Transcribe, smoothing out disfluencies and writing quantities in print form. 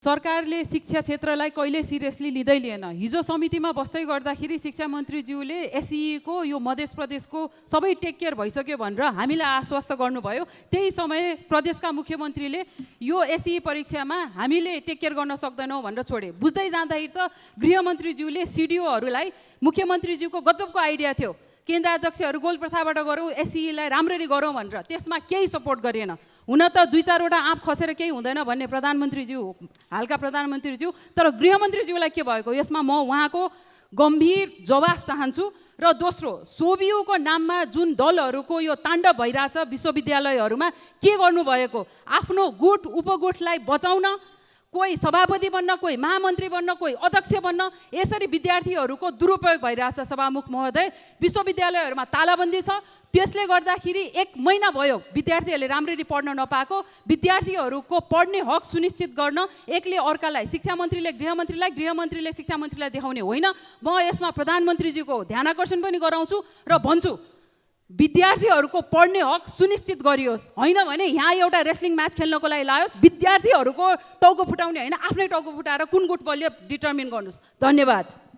सरकारले शिक्षा क्षेत्रलाई कहिले सिरियसली लिँदै लिएन। हिजो समितिमा बस्दै गर्दाखेरि शिक्षा मन्त्रीज्यूले एसईको यो मध्य प्रदेशको सबै टेक केयर भइसक्यो भनेर हामीलाई आश्वस्त गर्नुभयो। त्यही समय प्रदेशका मुख्यमन्त्रीले यो एसई परीक्षामा हामीले टेक केयर गर्न सक्दैनौँ भनेर छोडे। बुझ्दै जाँदाखेरि त गृहमन्त्रीज्यूले सिडिओहरूलाई मुख्यमन्त्रीज्यूको गजबको आइडिया थियो, केन्द्राध्यक्षहरू गोल प्रथाबाट गरौँ, एसईलाई राम्ररी गरौँ भनेर, त्यसमा केही सपोर्ट गरिएन। हुन त 2-4 वटा आँप खसेर केही हुँदैन भन्ने प्रधानमन्त्रीज्यू, हालका प्रधानमन्त्रीज्यू, तर गृहमन्त्रीज्यूलाई के भएको, यसमा म उहाँको गम्भीर जवाफ चाहन्छु। र दोस्रो, सोबियुको नाममा जुन दलहरूको यो ताण्डव भइरहेछ विश्वविद्यालयहरूमा, के गर्नुभएको, आफ्नो गुट उपगुटलाई बचाउन कोही सभापति बन्न, कोही महामन्त्री बन्न, कोही अध्यक्ष बन्न, यसरी विद्यार्थीहरूको दुरुपयोग भइरहेछ। सभामुख महोदय, विश्वविद्यालयहरूमा तालाबन्दी छ, त्यसले गर्दाखेरि 1 महिना भयो विद्यार्थीहरूले राम्ररी पढ्न नपाएको। विद्यार्थीहरूको पढ्ने हक सुनिश्चित गर्न एकले अर्कालाई, शिक्षा मन्त्रीले गृहमन्त्रीलाई, गृहमन्त्रीले शिक्षा मन्त्रीलाई देखाउने होइन। म यसमा प्रधानमन्त्रीज्यूको ध्यानाकर्षण पनि गराउँछु र भन्छु, विद्यार्थीहरूको पढ्ने हक सुनिश्चित गरियोस्। होइन भने यहाँ एउटा रेस्लिङ म्याच खेल्नको लागि लायोस्, विद्यार्थीहरूको टाउको फुटाउने होइन, आफ्नै टाउको फुटाएर कुन गुट बलियो डिटर्मिन गर्नुहोस्। धन्यवाद।